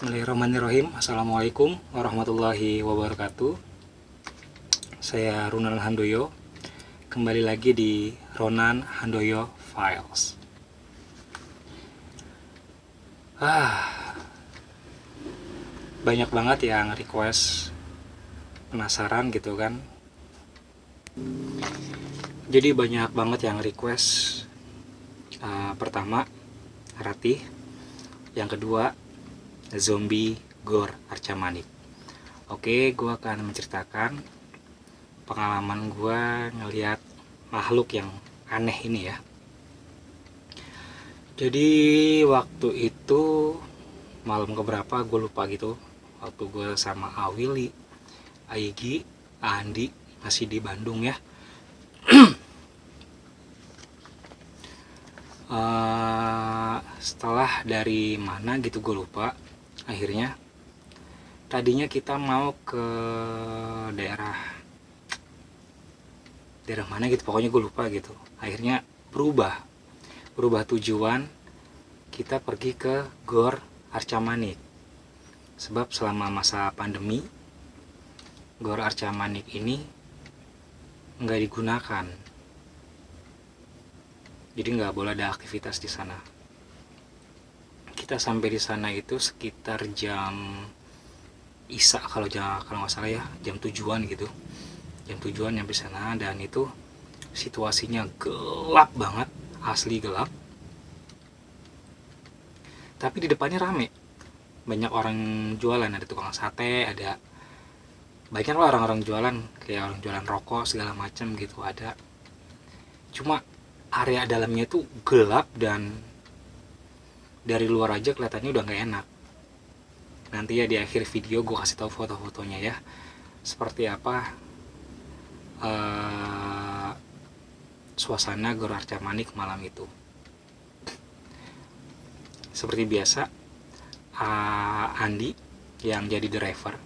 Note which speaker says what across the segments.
Speaker 1: Bismillahirrahmanirrahim. Assalamualaikum warahmatullahi wabarakatuh. Saya Ronan Handoyo. Kembali lagi di Ronan Handoyo Files. Banyak banget yang request, penasaran gitu kan. Jadi banyak banget yang request. Pertama, Ratih. Yang kedua, zombie gore Arca Manik. Oke, gue akan menceritakan pengalaman gue ngelihat makhluk yang aneh ini ya. Jadi waktu itu malam keberapa gue lupa gitu. Waktu gue sama Awili, Aigi, Andi masih di Bandung ya. Setelah dari mana gitu gue lupa. Akhirnya tadinya kita mau ke daerah mana gitu, pokoknya gue lupa gitu. Akhirnya berubah tujuan, kita pergi ke Gor Arca Manik. Sebab selama masa pandemi Gor Arca Manik ini nggak digunakan, jadi nggak boleh ada aktivitas di sana. Kita sampai di sana itu sekitar jam Isya kalau nggak salah ya, jam 7-an gitu. Jam 7-an nyampe sana, dan itu situasinya gelap banget, asli gelap. Tapi di depannya rame, banyak orang jualan, ada tukang sate, ada banyak lah orang-orang jualan, kayak orang jualan rokok segala macam gitu ada. Cuma area dalamnya tuh gelap, dan dari luar aja kelihatannya udah nggak enak. Nanti ya di akhir video gue kasih tahu foto-fotonya ya, seperti apa suasana Gor Arca Manik malam itu. Seperti biasa, Andi yang jadi driver.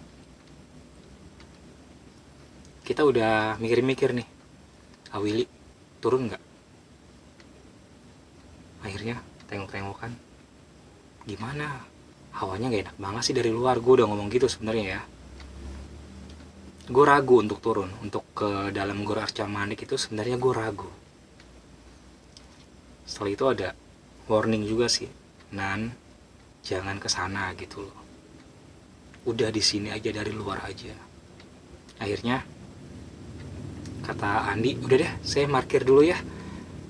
Speaker 1: Kita udah mikir-mikir nih, Awili turun nggak? Akhirnya tengok-tengokan, gimana? Hawanya nggak enak banget sih dari luar. Gue udah ngomong gitu sebenarnya ya. Gue ragu untuk turun, untuk ke dalam Gor Arca Manik itu sebenarnya gue ragu. Setelah itu ada warning juga sih, Nan, jangan kesana gitu loh. Udah di sini aja, dari luar aja. Akhirnya kata Andi, udah deh, saya parkir dulu ya.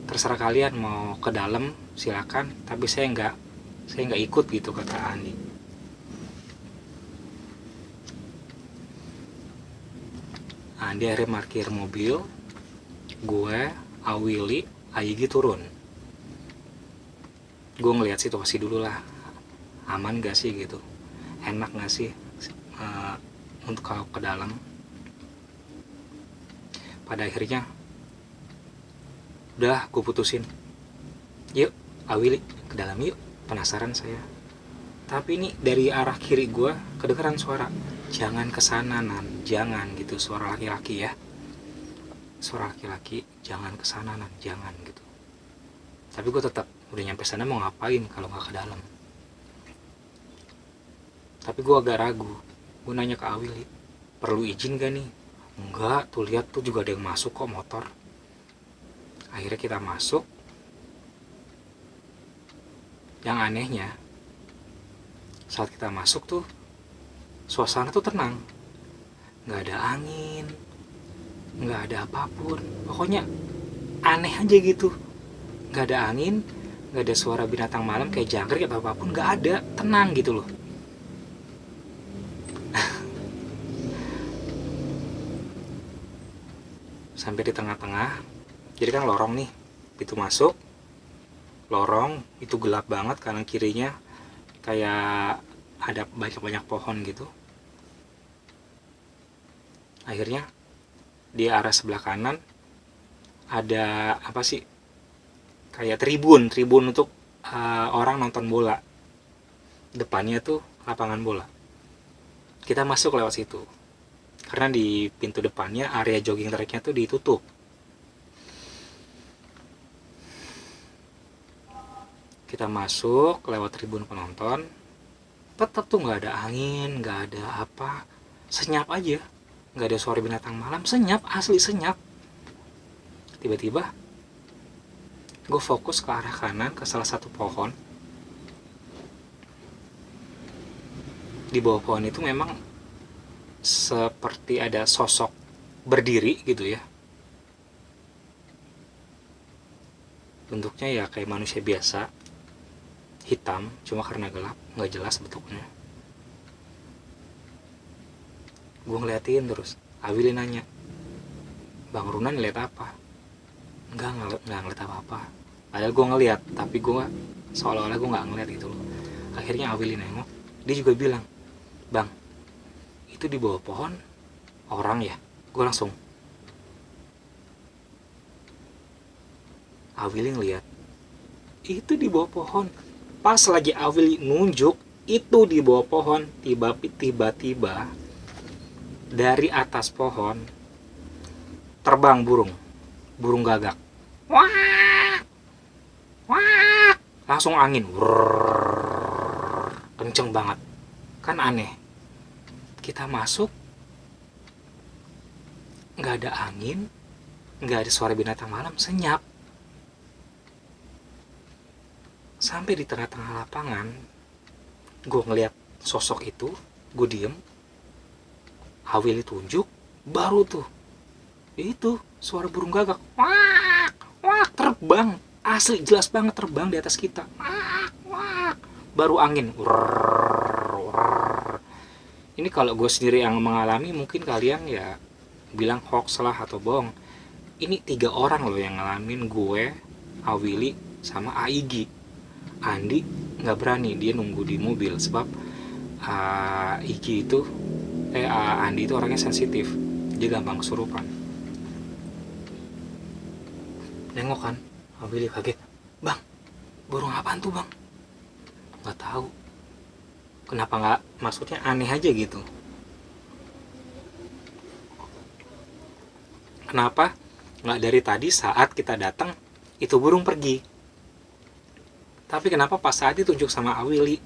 Speaker 1: Terserah kalian mau ke dalam silakan, tapi saya nggak ikut gitu, kata Andi. Andi akhirnya parkir mobil, gue, Awili, Aigi turun. Gue ngeliat situasi dulu lah, aman gak sih gitu, enak gak sih untuk kau ke dalam. Pada akhirnya udah gue putusin, yuk Awili ke dalam yuk, penasaran saya. Tapi ini dari arah kiri gue kedengeran suara, jangan kesana Nan, jangan gitu, suara laki-laki ya, suara laki-laki, jangan kesana Nan, jangan gitu. Tapi gue tetap, udah nyampe sana mau ngapain kalau nggak ke dalam. Tapi gue agak ragu. Gue nanya ke Awili, perlu izin gak nih? Enggak, tuh lihat tuh juga ada yang masuk kok, motor. Akhirnya kita masuk. Yang anehnya, saat kita masuk tuh suasana tuh tenang, nggak ada angin, nggak ada apapun, pokoknya aneh aja gitu. Nggak ada angin, nggak ada suara binatang malam kayak jangkrik atau apapun, nggak ada, tenang gitu loh. Sampai di tengah-tengah, jadi kan lorong nih, pintu masuk lorong itu gelap banget, kanan kirinya kayak ada banyak pohon gitu. Akhirnya di arah sebelah kanan ada apa sih, kayak tribun untuk orang nonton bola. Depannya tuh lapangan bola. Kita masuk lewat situ, karena di pintu depannya area jogging tracknya tuh ditutup. Kita masuk lewat tribun penonton, tetap tuh nggak ada angin, nggak ada apa, senyap aja, nggak ada suara binatang malam, senyap, asli senyap. Tiba-tiba gue fokus ke arah kanan, ke salah satu pohon. Di bawah pohon itu memang seperti ada sosok berdiri gitu ya, bentuknya ya kayak manusia biasa, hitam, cuma karena gelap nggak jelas bentuknya. Gue ngeliatin terus. Awili nanya, Bang Runan ngeliat apa? Nggak ngeliat apa-apa. Padahal gue ngeliat, tapi gue seolah-olah gue nggak ngeliat gitu loh. Akhirnya Awili nengok, dia juga bilang, Bang, itu di bawah pohon orang ya? Gue langsung, Awili ngeliat, itu di bawah pohon. Pas lagi Awili nunjuk itu di bawah pohon, tiba-tiba dari atas pohon terbang burung gagak. Wah, wah, langsung angin, wrrr, kenceng banget. Kan aneh, kita masuk nggak ada angin, nggak ada suara binatang malam, senyap. Sampai di tengah-tengah lapangan, gue ngeliat sosok itu, gue diem, Awili tunjuk, baru tuh itu suara burung gagak, wah, wah, terbang, asli jelas banget terbang di atas kita, wah, wah, baru angin, wrrr, wrrr. Ini kalau gue sendiri yang mengalami, mungkin kalian ya bilang hoax lah atau bohong. Ini 3 orang loh yang ngalamin, gue, Awili, sama Aigi. Andi nggak berani, dia nunggu di mobil sebab Andi itu orangnya sensitif, dia gampang kesurupan. Nengok kan, Awili kaget, Bang, burung apaan tuh Bang? Nggak tahu, kenapa nggak, maksudnya aneh aja gitu. Kenapa nggak dari tadi saat kita datang itu burung pergi? Tapi kenapa pas saat ditunjuk sama Awili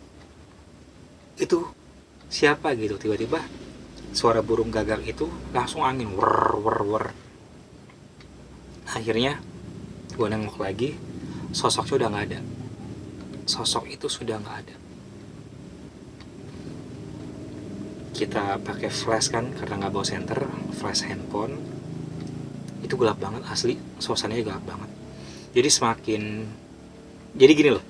Speaker 1: itu siapa gitu, tiba-tiba suara burung gagak itu langsung angin, wer wer wer. Akhirnya gue nengok lagi, sosoknya udah nggak ada, sosok itu sudah nggak ada. Kita pakai flash kan, karena nggak bawa senter, flash handphone. Itu gelap banget, asli suasananya gelap banget. Jadi gini loh,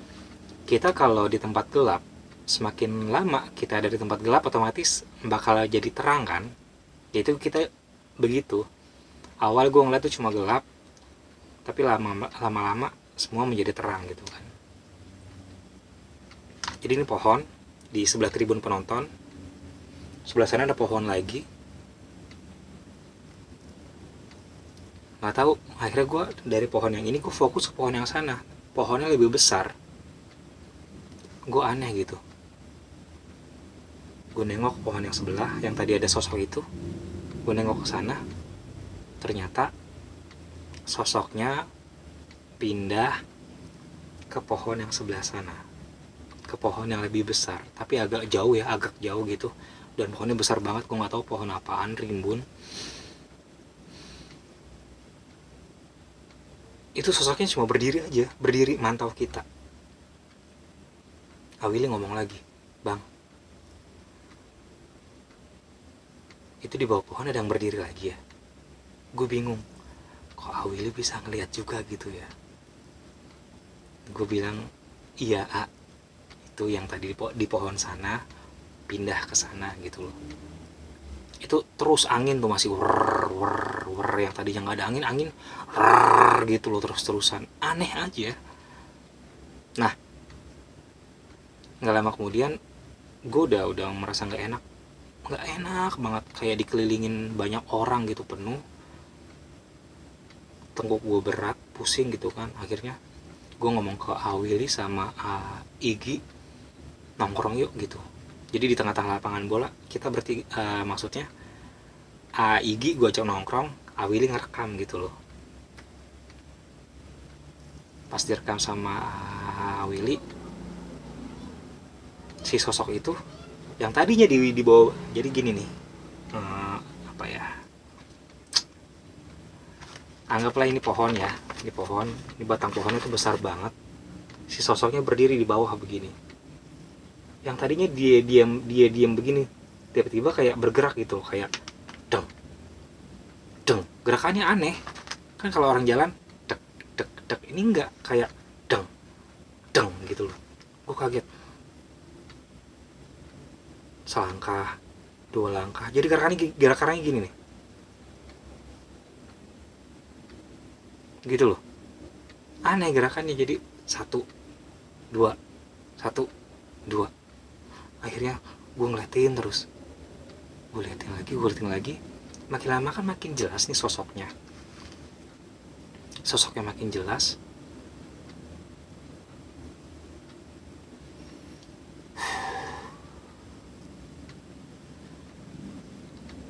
Speaker 1: kita kalau di tempat gelap, semakin lama kita ada di tempat gelap, otomatis bakal jadi terang kan. Yaitu kita begitu, awal gue ngeliat tuh cuma gelap, tapi lama-lama semua menjadi terang gitu kan. Jadi ini pohon di sebelah tribun penonton, sebelah sana ada pohon lagi. Nggak tahu, akhirnya gue dari pohon yang ini gue fokus ke pohon yang sana, pohonnya lebih besar. Gue aneh gitu, gue nengok ke pohon yang sebelah yang tadi ada sosok itu, gue nengok ke sana, ternyata sosoknya pindah ke pohon yang sebelah sana, ke pohon yang lebih besar, tapi agak jauh gitu, dan pohonnya besar banget. Gue nggak tahu pohon apaan, rimbun. Itu sosoknya cuma berdiri aja, berdiri mantau kita. Awili ngomong lagi, Bang, itu di bawah pohon ada yang berdiri lagi ya. Gue bingung, kok Awili bisa ngeliat juga gitu ya. Gue bilang, iya A, itu yang tadi di pohon sana pindah ke sana gitu loh. Itu terus angin tuh masih wer wer wer, yang tadinya nggak ada angin wer gitu loh, terus-terusan, aneh aja. Nah, nggak lama kemudian gue udah merasa nggak enak banget, kayak dikelilingin banyak orang gitu, penuh, tengguk gue berat, pusing gitu kan. Akhirnya gue ngomong ke Awili sama Igi, nongkrong yuk gitu. Jadi di tengah-tengah lapangan bola kita bertiga, maksudnya Igi gue ajak nongkrong, Awili ngerekam gitu loh. Pas direkam sama Awili, si sosok itu yang tadinya di bawah. Jadi gini nih, apa ya, anggaplah ini pohon ya, ini pohon, ini batang pohon itu besar banget, si sosoknya berdiri di bawah begini. Yang tadinya dia diam begini, tiba-tiba kayak bergerak gitu, kayak deng deng, gerakannya aneh kan. Kalau orang jalan dek dek dek, ini enggak, kayak deng deng gitu loh. Gue kaget, selangkah, dua langkah, jadi gerakannya gini nih, gitu loh. Aneh gerakannya, jadi satu dua, satu dua. Akhirnya gue ngeliatin terus, gue liatin lagi. Makin lama kan makin jelas nih sosoknya makin jelas.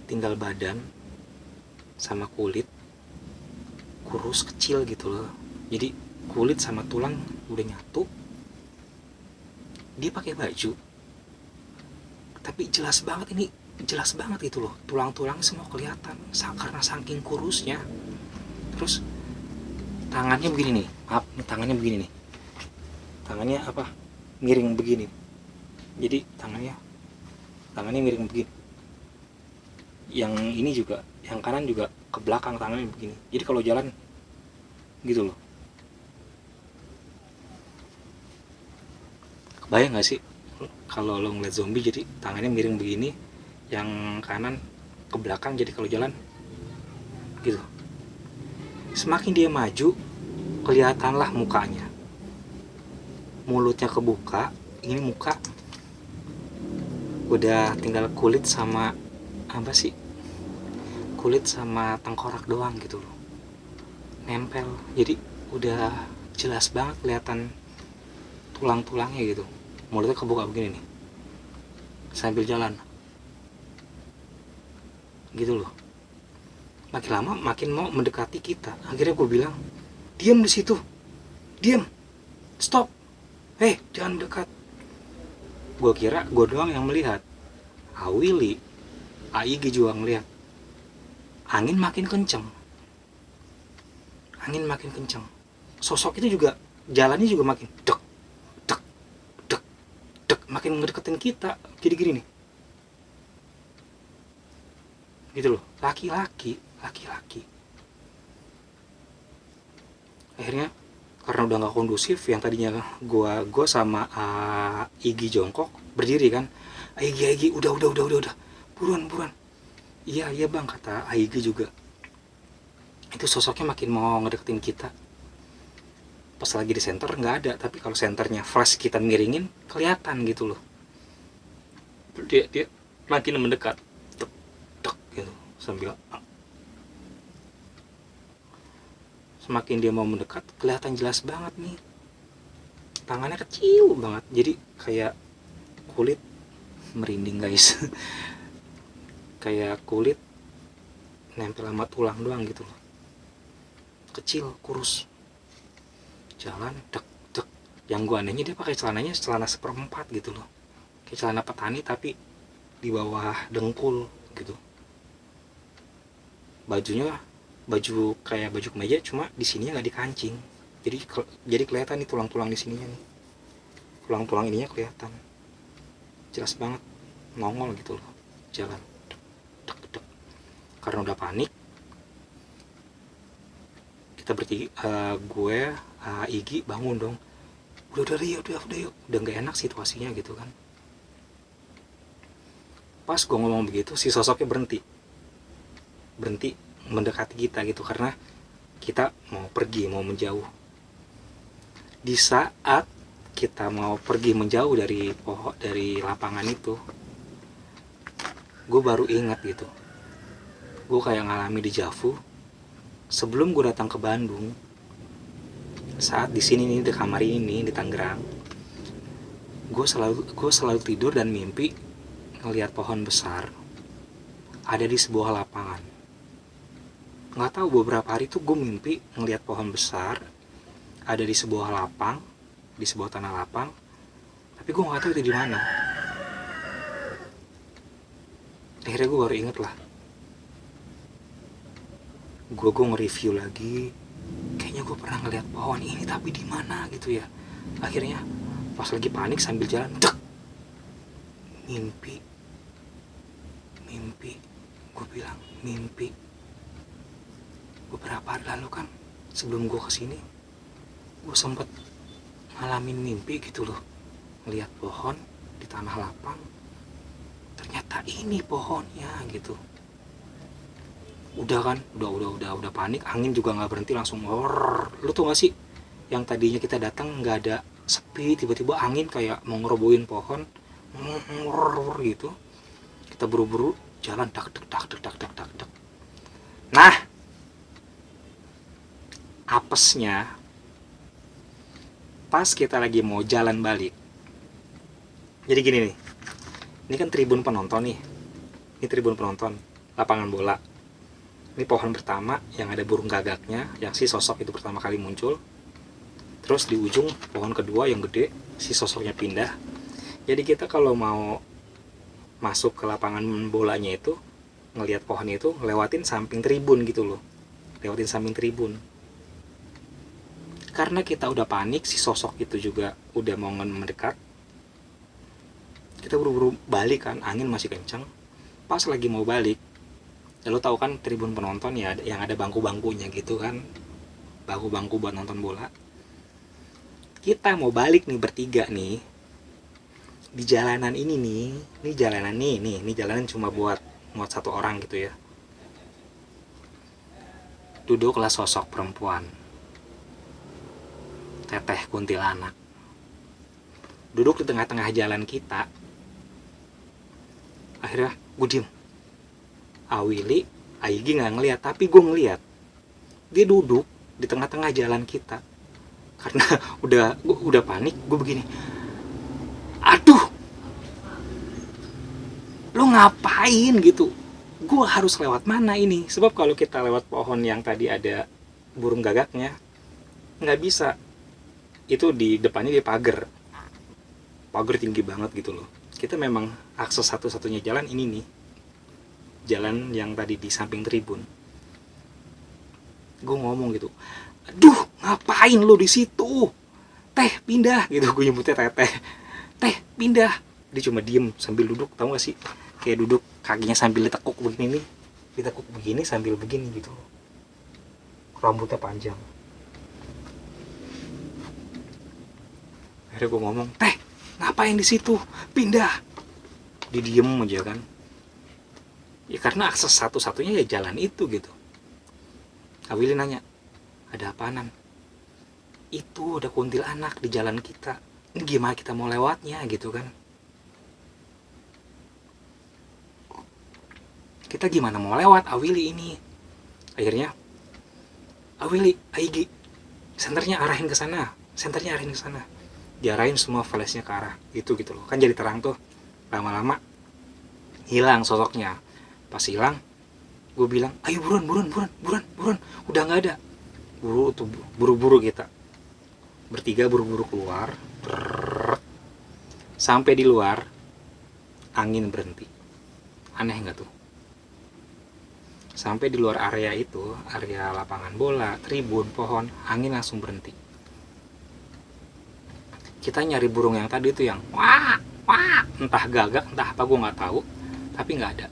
Speaker 1: Tinggal badan sama kulit, kurus kecil gitu loh. Jadi kulit sama tulang udah nyatu. Dia pakai baju, tapi jelas banget itu loh, tulang-tulang semua kelihatan karena saking kurusnya. Terus tangannya begini nih, maaf, tangannya begini nih, tangannya apa, miring begini. Jadi tangannya miring begini. Yang ini juga, yang kanan juga ke belakang tangannya begini. Jadi kalau jalan gitu loh. Kebayang gak sih kalau lo ngeliat zombie jadi tangannya miring begini, yang kanan ke belakang, jadi kalau jalan gitu. Semakin dia maju, kelihatanlah mukanya, mulutnya kebuka. Ini muka udah tinggal kulit sama apa sih, kulit sama tengkorak doang gitu loh, nempel. Jadi udah jelas banget kelihatan tulang-tulangnya gitu. Mulutnya kebuka begini nih sambil jalan gitu loh. Makin lama makin mau mendekati kita. Akhirnya gue bilang, diam di situ, diam, stop, jangan mendekat. Gue kira gue doang yang melihat, Willy, Aigi juga ngelihat. Angin makin kenceng, sosok itu juga jalannya juga makin dek dek dek dek, makin ngedeketin kita. Jadi gini nih gitu loh, laki-laki. Akhirnya karena udah nggak kondusif, yang tadinya gue sama Igi jongkok berdiri kan. Igi udah buruan. Iya bang, kata Igi juga. Itu sosoknya makin mau ngedeketin kita. Pas lagi di center nggak ada, tapi kalau senternya flash kita miringin, kelihatan gitu loh. Dia makin mendekat, tek gitu, sambil semakin dia mau mendekat, kelihatan jelas banget nih, tangannya kecil banget, jadi kayak kulit, merinding guys. Kayak kulit nempel sama tulang doang gitu loh, kecil, kurus, jalan dek dek. Yang gue anehnya, dia pakai celana seperempat gitu loh, kayak celana petani tapi di bawah dengkul gitu. Bajunya baju kayak baju kemeja, cuma di sininya nggak dikancing. Jadi kelihatan nih tulang-tulang di sininya nih, tulang-tulang ininya kelihatan jelas banget, nongol gitu loh, jalan dek dek. Karena udah panik, kita bertiga, gue, Igi bangun dong. Udah yuk, udah nggak enak situasinya gitu kan. Pas gue ngomong begitu, si sosoknya berhenti mendekati kita gitu, karena kita mau pergi, mau menjauh. Di saat kita mau pergi menjauh dari lapangan itu, gue baru ingat gitu, gue kayak ngalami dejavu sebelum gue datang ke Bandung. Saat di sini nih, di kamar ini di Tangerang, gue selalu tidur dan mimpi ngelihat pohon besar ada di sebuah lapangan. Nggak tahu, beberapa hari tuh gue mimpi ngelihat pohon besar ada di sebuah lapang, di sebuah tanah lapang, tapi gue nggak tahu itu di mana. Akhirnya gue baru inget lah, gue nge-review lagi, kayaknya gue pernah ngeliat pohon ini tapi di mana gitu ya. Akhirnya pas lagi panik sambil jalan, dek, mimpi, gue bilang mimpi. Beberapa hari lalu kan sebelum gue kesini, gue sempet ngalamin mimpi gitu loh, ngeliat pohon di tanah lapang, ternyata ini pohonnya gitu. Udah kan, udah panik, angin juga nggak berhenti, langsung lu tuh nggak sih yang tadinya kita datang nggak ada, sepi, tiba-tiba angin kayak mau ngerobohin pohon gitu. Kita buru-buru jalan, dak. Nah, apesnya pas kita lagi mau jalan balik. Jadi gini nih, ini kan tribun penonton nih, ini tribun penonton lapangan bola. Ini pohon pertama yang ada burung gagaknya, yang si sosok itu pertama kali muncul. Terus di ujung pohon kedua yang gede, si sosoknya pindah. Jadi kita kalau mau masuk ke lapangan bolanya itu, ngelihat pohon itu, ngelewatin samping tribun gitu loh. Lewatin samping tribun. Karena kita udah panik, si sosok itu juga udah mau mendekat. Kita buru-buru balik kan, angin masih kencang. Pas lagi mau balik, lo tahu kan tribun penonton ya, yang ada bangku-bangkunya gitu kan, bangku-bangku buat nonton bola. Kita mau balik nih bertiga nih, di jalanan ini jalanan ini jalanan cuma buat muat satu orang gitu ya. Duduklah sosok perempuan, teteh kuntilanak, duduk di tengah-tengah jalan kita. Akhirnya gue diem. Awili, Aigi nggak ngeliat, tapi gue ngeliat. Dia duduk di tengah-tengah jalan kita. Karena udah panik, gue begini. Aduh, lo ngapain gitu? Gue harus lewat mana ini? Sebab kalau kita lewat pohon yang tadi ada burung gagaknya, nggak bisa. Itu di depannya dia pagar tinggi banget gitu loh. Kita memang akses satu-satunya jalan ini nih, jalan yang tadi di samping tribun. Gue ngomong gitu, aduh ngapain lo di situ, teh pindah gitu. Gue nyebutnya teh pindah. Dia cuma diem sambil duduk, tahu gak sih, kayak duduk kakinya sambil ditekuk begini nih, ditekuk begini sambil begini gitu, rambutnya panjang. Akhirnya gue ngomong, teh ngapain di situ, pindah. Dia diem aja kan. Ya karena akses satu-satunya ya jalan itu gitu. Awili nanya, ada apaanan? Itu ada kuntilanak di jalan kita. Ini gimana kita mau lewatnya gitu kan? Kita gimana mau lewat Awili ini? Akhirnya Awili, Aigi, senternya arahin ke sana. Diarahin semua flashnya ke arah itu gitu loh. Kan jadi terang tuh. Lama-lama hilang sosoknya. Pas hilang, gue bilang, ayo buruan, udah nggak ada. Buru-buru kita bertiga buru-buru keluar. Sampai di luar, angin berhenti. Aneh nggak tuh? Sampai di luar area itu, area lapangan bola, tribun, pohon, angin langsung berhenti. Kita nyari burung yang tadi itu yang wah, entah gagak, entah apa, gue nggak tahu, tapi nggak ada.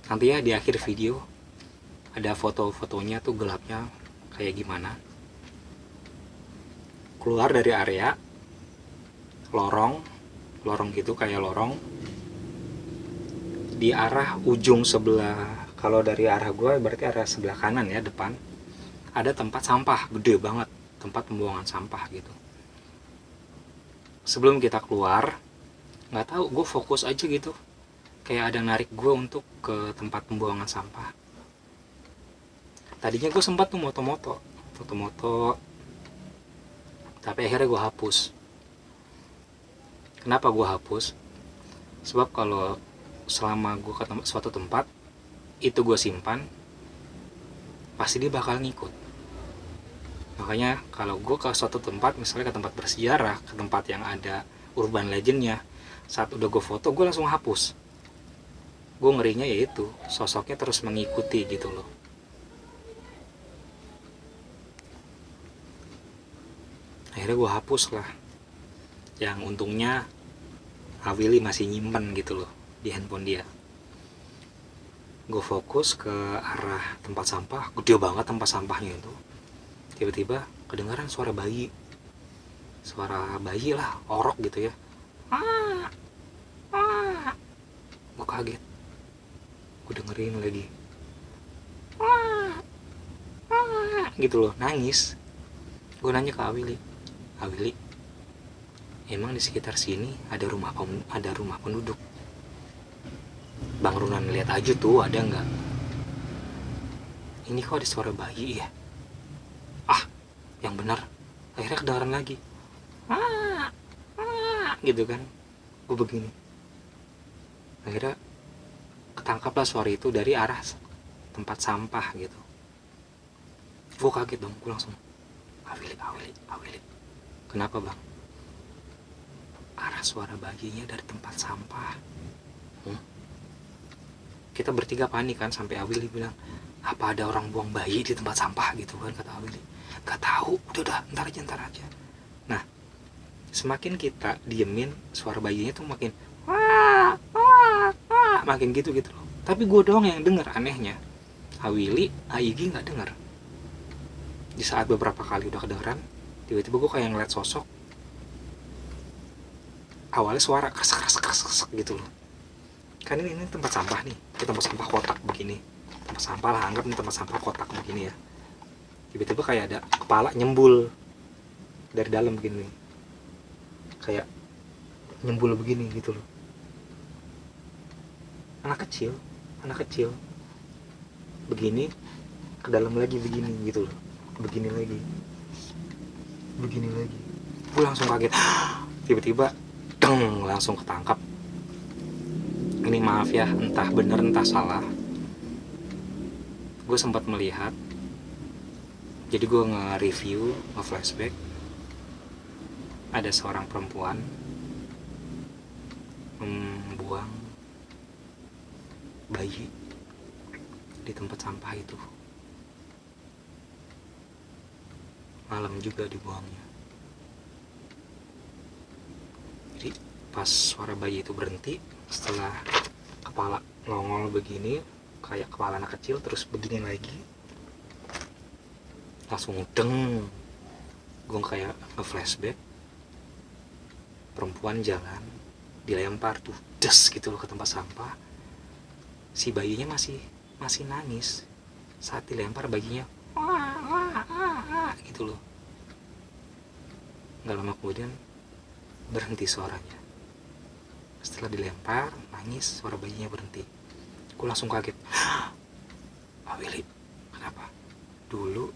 Speaker 1: Nanti ya di akhir video ada foto-fotonya tuh gelapnya kayak gimana. Keluar dari area lorong gitu, kayak lorong di arah ujung sebelah. Kalau dari arah gue berarti arah sebelah kanan ya, depan ada tempat sampah gede banget, tempat pembuangan sampah gitu. Sebelum kita keluar, nggak tahu, gue fokus aja gitu, kayak ada narik gue untuk ke tempat pembuangan sampah. Tadinya gue sempat tuh foto-moto, tapi akhirnya gue hapus. Kenapa gue hapus? Sebab kalau selama gue ke suatu tempat itu gue simpan, pasti dia bakal ngikut. Makanya kalau gue ke suatu tempat, misalnya ke tempat bersejarah, ke tempat yang ada urban legendnya. Saat udah gue foto, gue langsung hapus. Gue ngerinya yaitu sosoknya terus mengikuti gitu loh. Akhirnya gue hapus lah. Yang untungnya Willy masih nyimpen gitu loh di handphone dia. Gue fokus ke arah tempat sampah, gede banget tempat sampahnya itu. Tiba-tiba kedengaran suara bayi lah, orok gitu ya. Gue kaget, gue dengerin lagi gitu loh, nangis. Gue nanya ke Awili, emang di sekitar sini ada rumah penduduk? Bang Runan lihat aja tuh, ada nggak? Ini kok ada suara bayi ya? Yang benar. Akhirnya kedengaran lagi gitu kan. Gue begini, akhirnya ketangkaplah suara itu dari arah tempat sampah gitu. Gue kaget dong, gue langsung Awili, kenapa bang? Arah suara bayinya dari tempat sampah. Kita bertiga panik kan, sampai Awili bilang, apa ada orang buang bayi di tempat sampah gitu kan, kata Awili. Gak tahu, udah ntar aja. Nah, semakin kita diemin, suara bayinya tuh makin makin gitu loh. Tapi gue doang yang denger. Anehnya Awili, Aigi nggak denger. Di saat beberapa kali udah kedengeran, tiba-tiba gue kayak ngeliat sosok. Awalnya suara kresek gitu loh. Kan ini tempat sampah nih, ini tempat sampah kotak begini, tempat sampah lah, anggap ini tempat sampah kotak begini ya. Tiba-tiba kayak ada kepala nyembul dari dalam begini, kayak nyembul begini gitu loh. Anak kecil begini, ke dalam lagi begini gitu loh, begini lagi. Gue langsung kaget, tiba-tiba langsung ketangkap. Ini maaf ya, entah bener entah salah, gue sempat melihat. Jadi gue nge-review, nge-flashback, ada seorang perempuan membuang bayi di tempat sampah itu. Malam juga dibuangnya. Jadi pas suara bayi itu berhenti, setelah kepala nongol begini kayak kepala anak kecil, terus begini lagi, langsung gue kayak nge-flashback, perempuan jalan, dilempar tuh des gitu loh ke tempat sampah. Si bayinya masih nangis saat dilempar, bayinya gitu loh. Gak lama kemudian berhenti suaranya. Setelah dilempar, nangis, suara bayinya berhenti. Gue langsung kaget. Willy, kenapa? Dulu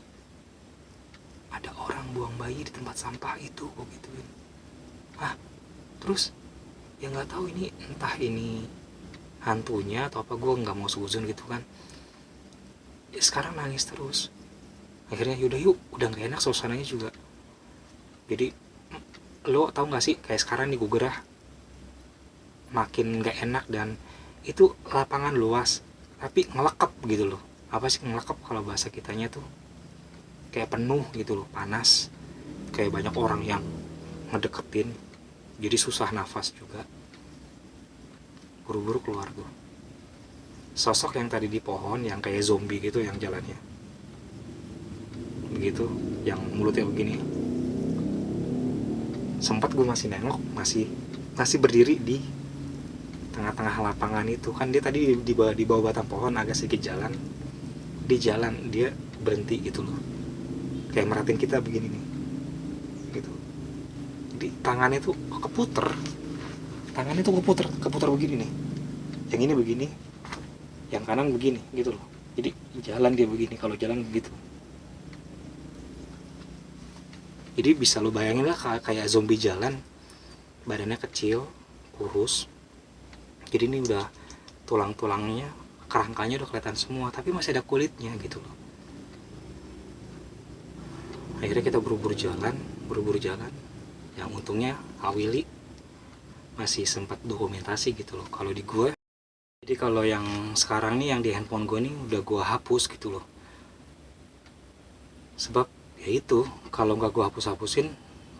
Speaker 1: ada orang buang bayi di tempat sampah itu, gue gituin. Terus ya nggak tahu ini, entah ini hantunya atau apa, gue nggak mau suzon gitu kan. Ya, sekarang nangis terus. Akhirnya yaudah yuk, udah nggak enak suasananya juga. Jadi lo tau nggak sih, kayak sekarang nih gue gerah, makin gak enak. Dan itu lapangan luas tapi ngelekep gitu loh. Apa sih ngelekep kalau bahasa kitanya tuh? Kayak penuh gitu loh, panas, kayak banyak orang yang ngedeketin, jadi susah nafas juga. Buru-buru keluar gue. Sosok yang tadi di pohon yang kayak zombie gitu yang jalannya begitu, yang mulutnya begini, sempat gue masih nengok, masih berdiri di tengah-tengah lapangan itu kan. Dia tadi di bawah batang pohon, agak sedikit jalan. Di jalan dia berhenti gitu loh, kayak merhatiin kita begini nih gitu. Jadi tangannya tuh keputer begini nih. Yang ini begini, yang kanan begini gitu loh. Jadi jalan dia begini, kalau jalan begitu. Jadi bisa lo bayangin lah kayak zombie jalan, badannya kecil, kurus. Jadi ini udah tulang-tulangnya, kerangkanya udah kelihatan semua, tapi masih ada kulitnya gitu loh. Akhirnya kita buru-buru jalan. Yang untungnya Awili masih sempat dokumentasi gitu loh kalau di gue. Jadi kalau yang sekarang nih yang di handphone gue nih udah gue hapus gitu loh. Sebab ya itu, kalau nggak gue hapus-hapusin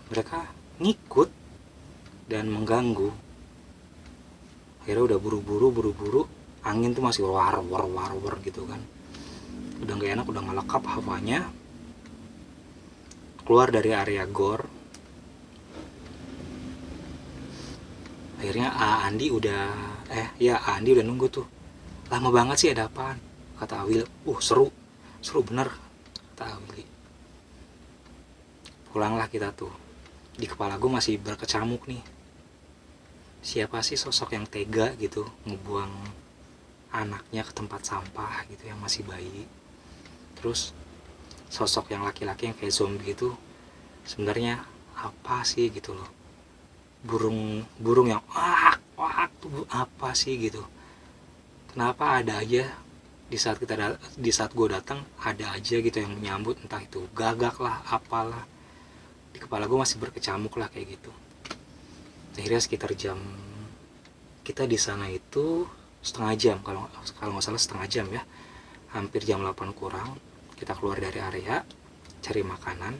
Speaker 1: mereka ngikut dan mengganggu. Akhirnya udah buru-buru, angin tuh masih war gitu kan. Udah nggak enak, udah nggak lekap hawanya. Keluar dari area gor. Akhirnya Andi udah nunggu tuh. Lama banget sih, ada apaan? Kata Awil. Seru bener, kata Awil. Pulanglah kita tuh. Di kepala gue masih berkecamuk nih. Siapa sih sosok yang tega gitu ngebuang anaknya ke tempat sampah gitu yang masih bayi. Terus sosok yang laki-laki yang kayak zombie itu sebenarnya apa sih gitu loh. Burung yang wak tuh apa sih gitu. Kenapa ada aja di saat gue datang ada aja gitu yang menyambut, entah itu gagak lah apalah. Di kepala gue masih berkecamuk lah kayak gitu. Akhirnya sekitar kita di sana itu setengah jam, kalau nggak salah setengah jam ya, hampir jam 8 kurang kita keluar dari area cari makanan.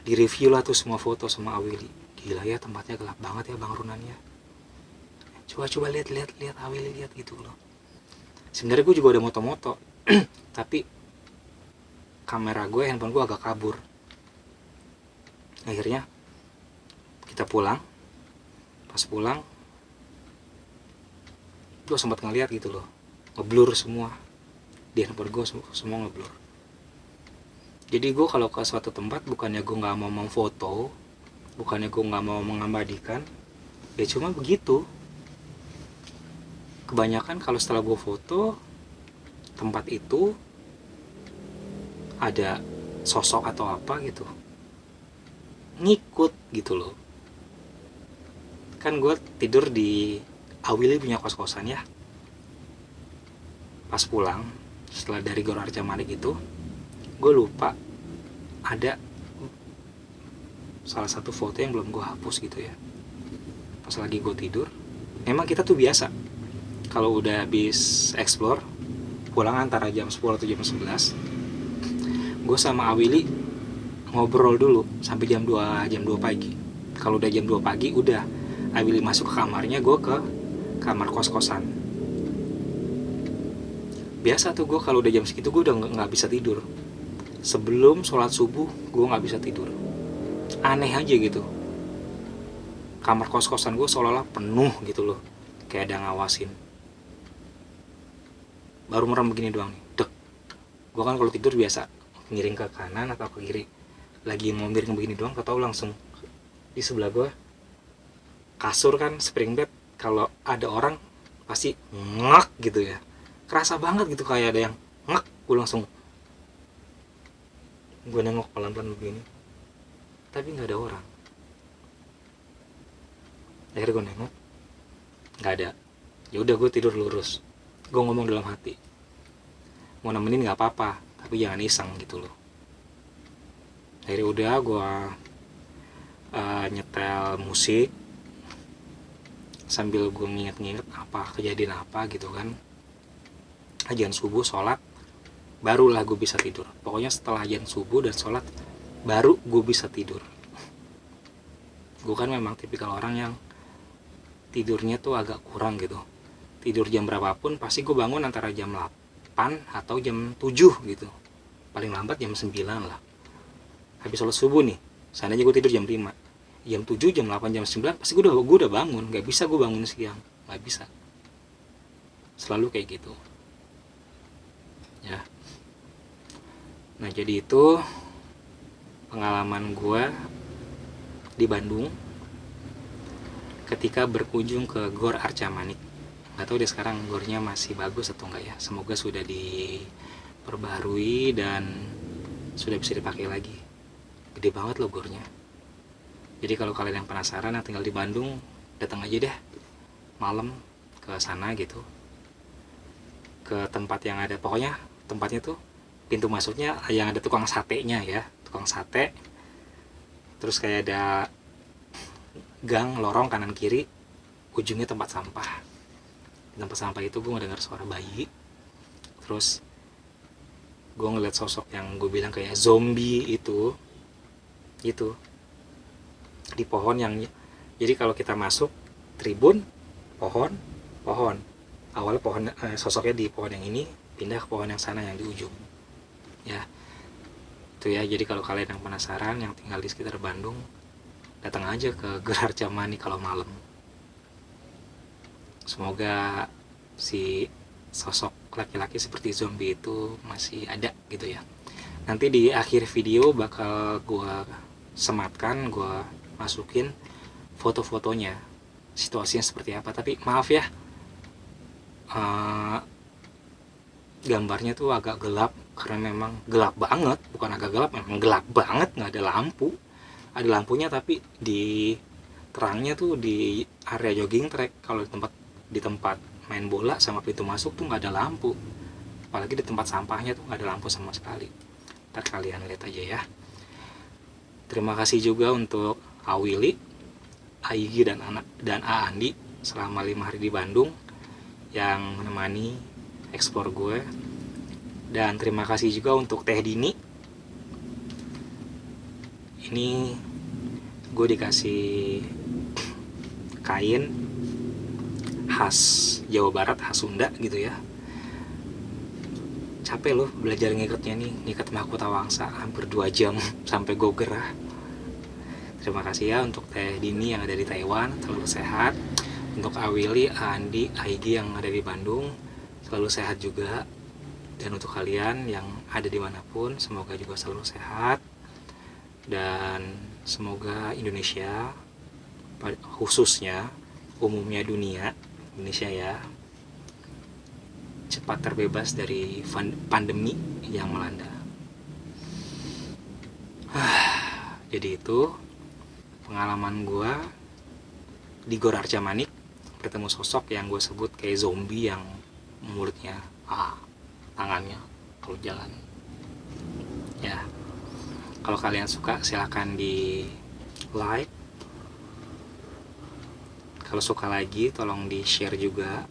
Speaker 1: Di review lah tuh semua foto sama Awili. Gila ya, tempatnya gelap banget ya Bang Runannya. Coba lihat Awili, lihat gitu loh. Sebenarnya gue juga udah moto-moto tapi kamera gue, handphone gue agak kabur. Akhirnya kita pulang. Pas pulang gue sempat ngeliat gitu loh, ngeblur semua di handphone gue, semua ngeblur. Jadi gue kalau ke suatu tempat bukannya gue nggak mau memfoto, bukannya gue nggak mau mengabadikan, ya cuma begitu. Kebanyakan kalau setelah gue foto tempat itu ada sosok atau apa gitu ngikut gitu loh. Kan gue tidur di Awili punya kos-kosan ya. Pas pulang setelah dari Gor Arca Manik itu, gue lupa ada salah satu foto yang belum gue hapus gitu ya. Pas lagi gue tidur, emang kita tuh biasa kalau udah habis explore pulang antara jam 10 atau jam 11, gue sama Awili ngobrol dulu sampai jam 2 pagi. Kalau udah jam 2 pagi udah Awili masuk ke kamarnya, gue ke kamar kos-kosan. Biasa tuh gue kalau udah jam segitu gue udah nggak bisa tidur. Sebelum sholat subuh gue nggak bisa tidur. Aneh aja gitu. Kamar kos-kosan gue seolah-olah penuh gitu loh, kayak ada ngawasin. Baru merem begini doang nih, dek. Gue kan kalau tidur biasa miring ke kanan atau ke kiri. Lagi mau miring begini doang, tau langsung di sebelah gue kasur kan, spring bed. Kalau ada orang pasti ngek gitu ya, kerasa banget gitu, kayak ada yang ngek. Gue nengok pelan-pelan begini, tapi nggak ada orang. Akhirnya gue nengok, nggak ada. Ya udah gue tidur lurus. Gue ngomong dalam hati, mau nemenin nggak apa-apa, tapi jangan iseng gitu loh. Akhirnya udah gue nyetel musik sambil gue nginget-nginget apa kejadian apa gitu kan. Azan subuh, sholat, barulah gue bisa tidur. Pokoknya setelah azan subuh dan sholat baru gue bisa tidur. Gue kan memang tipikal orang yang tidurnya tuh agak kurang gitu. Tidur jam berapapun pasti gue bangun antara jam 8 atau jam 7 gitu. Paling lambat jam 9 lah. Habis sholat subuh nih, seandainya gue tidur jam 5, jam 7, jam 8, jam 9 pasti gue udah bangun. Gak bisa gue bangun siang, gak bisa. Selalu kayak gitu ya. Nah jadi itu pengalaman gue di Bandung ketika berkunjung ke Gor Arca Manik. Gak tahu deh sekarang gornya masih bagus atau enggak ya. Semoga sudah diperbaharui dan sudah bisa dipakai lagi. Gede banget loh gornya. Jadi kalau kalian yang penasaran yang tinggal di Bandung, datang aja deh malam ke sana gitu, ke tempat yang ada, pokoknya tempatnya tuh pintu masuknya yang ada tukang satenya ya, tukang sate. Terus kayak ada gang, lorong kanan kiri, ujungnya tempat sampah. Di tempat sampah itu gue ngedengar suara bayi. Terus gue ngeliat sosok yang gue bilang kayak zombie itu di pohon yang, jadi kalau kita masuk tribun, pohon awalnya pohon, sosoknya di pohon yang ini, pindah ke pohon yang sana yang di ujung ya. Itu ya, jadi kalau kalian yang penasaran yang tinggal di sekitar Bandung, datang aja ke Gor Arca Mani kalau malam. Semoga si sosok laki-laki seperti zombie itu masih ada gitu ya. Nanti di akhir video bakal gue sematkan, gue masukin foto-fotonya, situasinya seperti apa. Tapi maaf ya, gambarnya tuh agak gelap karena memang gelap banget, bukan agak gelap, memang gelap banget, nggak ada lampu. Ada lampunya tapi di terangnya tuh di area jogging track. Kalau di tempat main bola sama pintu masuk tuh nggak ada lampu, apalagi di tempat sampahnya tuh nggak ada lampu sama sekali. Ntar kalian lihat aja ya. Terima kasih juga untuk Awili, Aigi dan Andi selama 5 hari di Bandung yang menemani eksplor gue. Dan terima kasih juga untuk Teh Dini. Ini gue dikasih kain khas Jawa Barat, khas Sunda gitu ya. Capek loh belajar ngikatnya nih, ngikat mahkota wangsa hampir 2 jam sampai gue gerah. Terima kasih ya untuk Teh Dini yang ada di Taiwan, selalu sehat. Untuk Awili, Andi, Aigi yang ada di Bandung, selalu sehat juga. Dan untuk kalian yang ada dimanapun, semoga juga selalu sehat. Dan semoga Indonesia, khususnya umumnya dunia, Indonesia ya, cepat terbebas dari pandemi yang melanda. Jadi itu pengalaman gue di Gor Arca Mani, bertemu sosok yang gue sebut kayak zombie yang mulutnya tangannya kalau jalan ya. Kalau kalian suka silahkan di like, kalau suka lagi tolong di share juga,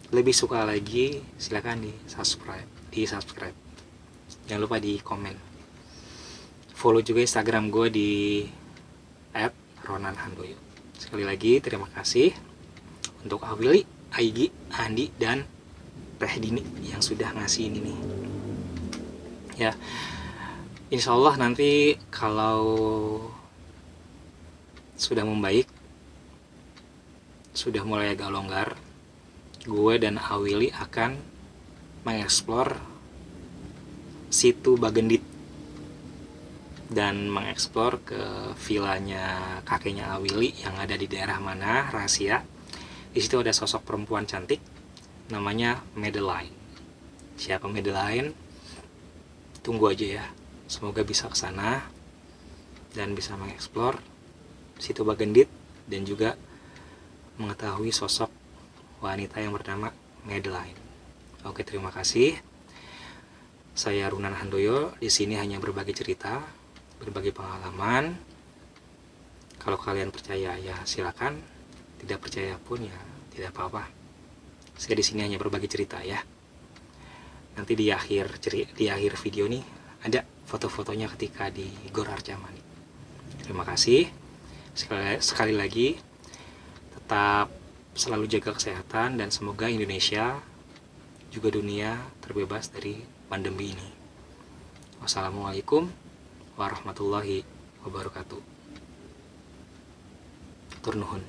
Speaker 1: lebih suka lagi silahkan di subscribe, jangan lupa di komen, follow juga Instagram gue di @ronanhandoyo. Sekali lagi terima kasih untuk Awili, Aigi, Andi, dan Teh Dini yang sudah ngasih ini nih ya. Insya Allah nanti kalau sudah membaik, sudah mulai agak longgar, gue dan Awili akan mengeksplor situ Bagendit dan mengeksplor ke vilanya kakeknya Awili yang ada di daerah mana, rahasia. Di situ ada sosok perempuan cantik namanya Madeline. Siapa Madeline? Tunggu aja ya. Semoga bisa ke sana dan bisa mengeksplor situ Bagendit dan juga mengetahui sosok wanita yang bernama Madeline. Oke, terima kasih. Saya Runan Handoyo, di sini hanya berbagi cerita, berbagi pengalaman. Kalau kalian percaya ya silakan, tidak percaya pun ya tidak apa-apa. Saya di sini hanya berbagi cerita ya. Nanti di akhir video nih ada foto-fotonya ketika di Gor Arca Mani. Terima kasih. Sekali lagi tetap selalu jaga kesehatan dan semoga Indonesia juga dunia terbebas dari pandemi ini. Wassalamualaikum warahmatullahi wabarakatuh. Tur nuhun.